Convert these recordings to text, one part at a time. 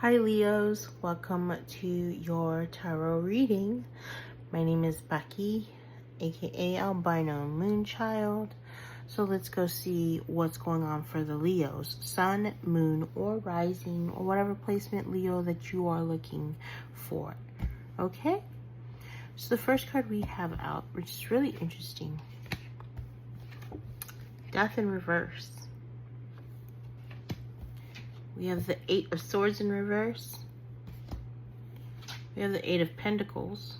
Hi Leos, welcome to your tarot reading. My name is Becky, aka Albino Moonchild. So let's go see what's going on for the Leos, Sun, Moon, or Rising, or whatever placement Leo that you are looking for. Okay? So the first card we have out, which is really interesting, Death in Reverse. We have the Eight of Swords in reverse. We have the Eight of Pentacles.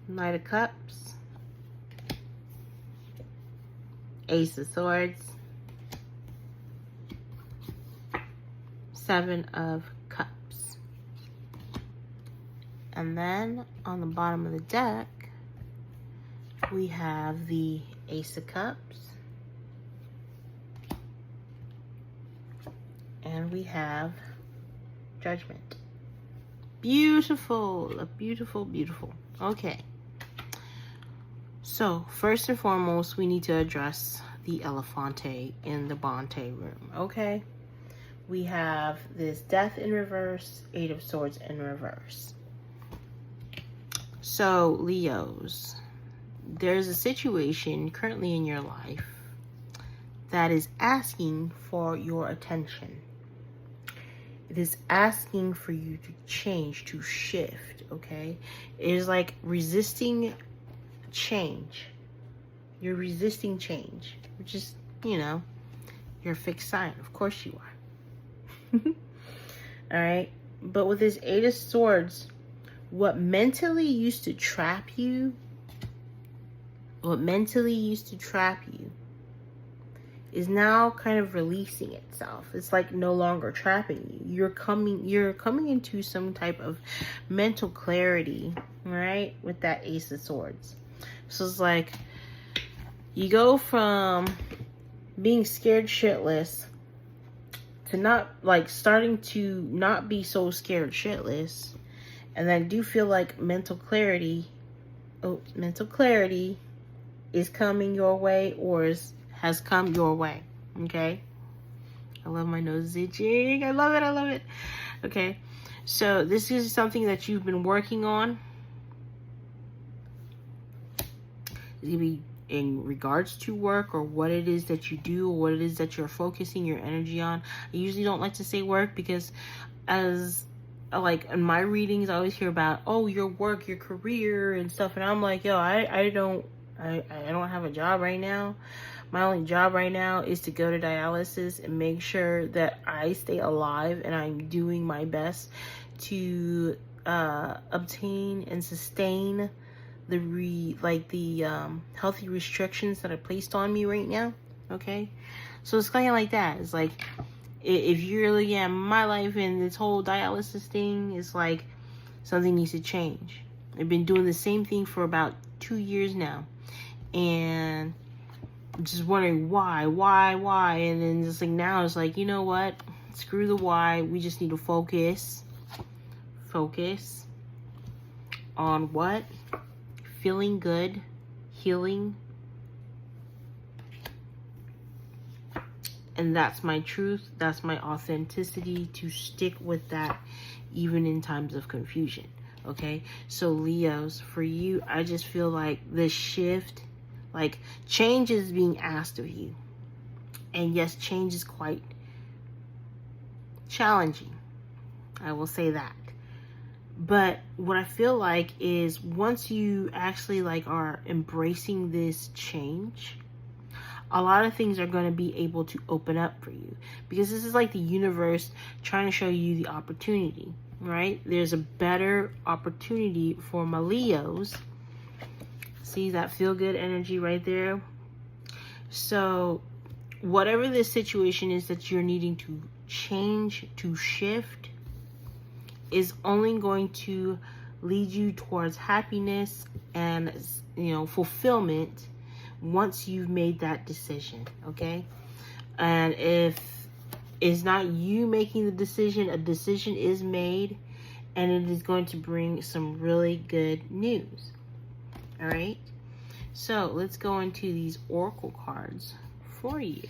Knight of Cups. Ace of Swords. Seven of Cups. And then on the bottom of the deck, we have the Ace of Cups. And we have Judgment. Beautiful, beautiful, beautiful. Okay. So first and foremost, we need to address the Elefante in the Bante room. Okay. We have this Death in reverse, Eight of Swords in reverse. So Leos, there's a situation currently in your life that is asking for your attention. It is asking for you to change, to shift, okay? It is like resisting change. You're resisting change, which is, you know, you're a fixed sign. Of course you are. All right? But with this Eight of Swords, what mentally used to trap you, is now kind of releasing itself. It's like no longer trapping you. You're coming into some type of mental clarity, right? With that Ace of Swords. So it's like you go from being scared shitless to not like starting to not be so scared shitless. And I do feel like mental clarity is coming your way or has come your way. Okay, I love my nose itching. I love it. Okay, so this is something that you've been working on. It's gonna be in regards to work or what it is that you do or what it is that you're focusing your energy on. I usually don't like to say work because as like in my readings I always hear about, oh, your work, your career and stuff, and I'm like, yo, I don't have a job right now. My only job right now is to go to dialysis and make sure that I stay alive, and I'm doing my best to obtain and sustain the healthy restrictions that are placed on me right now. Okay, so it's kind of like that. It's like if you're looking at my life and this whole dialysis thing, it's like something needs to change. I've been doing the same thing for about 2 years now, and I'm just wondering why, and then just like now it's like, you know what? Screw the why. We just need to focus on what? Feeling good, healing. And that's my truth. That's my authenticity, to stick with that even in times of confusion. Okay? So Leos, for you, I just feel like this shift, like change is being asked of you. And yes, change is quite challenging. I will say that. But what I feel like is once you actually like are embracing this change, a lot of things are going to be able to open up for you, because this is like the universe trying to show you the opportunity, right? There's a better opportunity for my Leos. See that feel good energy right there? So whatever this situation is that you're needing to change, to shift, is only going to lead you towards happiness and, you know, fulfillment once you've made that decision. Okay, and if it's not you making the decision, a decision is made, and it is going to bring some really good news. All right, so let's go into these oracle cards for you.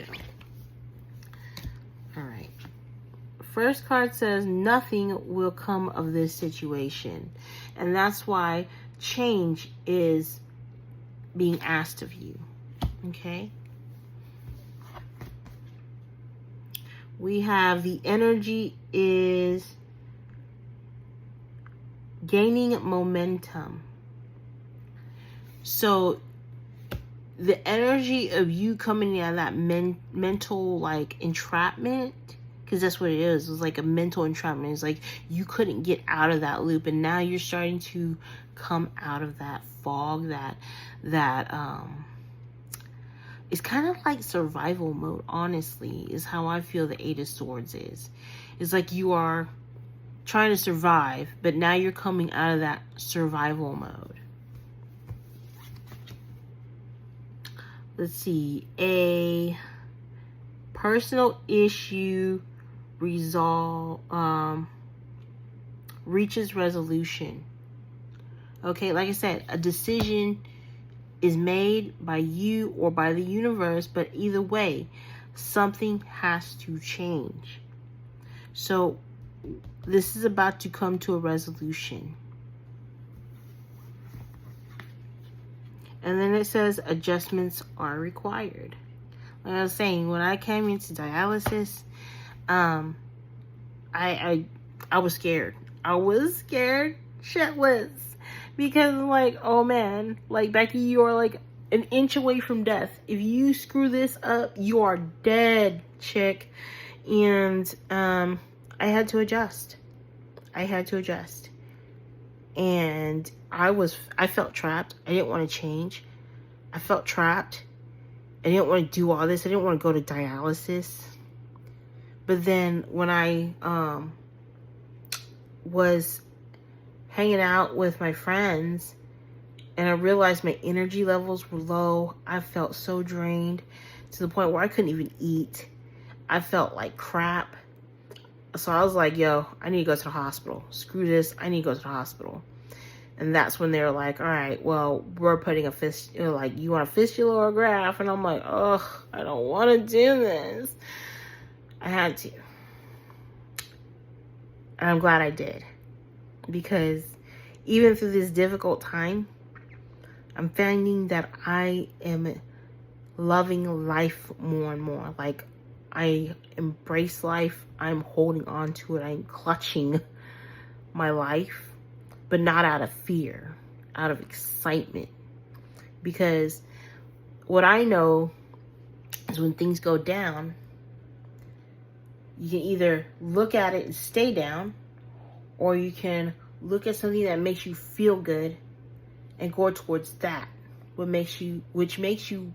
First card says nothing will come of this situation. And that's why change is being asked of you. Okay? We have the energy is gaining momentum. So the energy of you coming out of that mental like entrapment, because that's what it is. It's like a mental entrapment. It's like you couldn't get out of that loop, and now you're starting to come out of that fog. It's kind of like survival mode. Honestly, is how I feel the Eight of Swords is. It's like you are trying to survive, but now you're coming out of that survival mode. Let's see, a personal issue reaches resolution. Okay, like I said, a decision is made by you or by the universe, but either way, something has to change. So this is about to come to a resolution. And then it says adjustments are required. Like I was saying, when I came into dialysis, I was scared. I was scared shitless. Because like, oh man, like Becky, you are like an inch away from death. If you screw this up, you are dead, chick. And I had to adjust. And I felt trapped. I didn't want to change. I felt trapped. I didn't want to do all this. I didn't want to go to dialysis. But then when I was hanging out with my friends and I realized my energy levels were low, I felt so drained to the point where I couldn't even eat. I felt like crap. So I was like, yo, I need to go to the hospital. Screw this. I need to go to the hospital. And that's when they were like, all right, well, we're putting a fistula, like, you want a fistula or a graft? And I'm like, ugh, I don't want to do this. I had to. And I'm glad I did. Because even through this difficult time, I'm finding that I am loving life more and more. Like, I embrace life. I'm holding on to it. I'm clutching my life, but not out of fear, out of excitement. Because what I know is when things go down, you can either look at it and stay down, or you can look at something that makes you feel good and go towards that, which makes you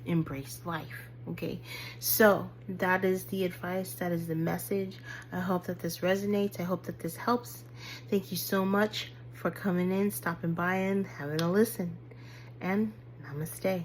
embrace life. Okay, so that is the advice. That is the message. I hope that this resonates. I hope that this helps. Thank you so much for coming in, stopping by, and having a listen. And namaste.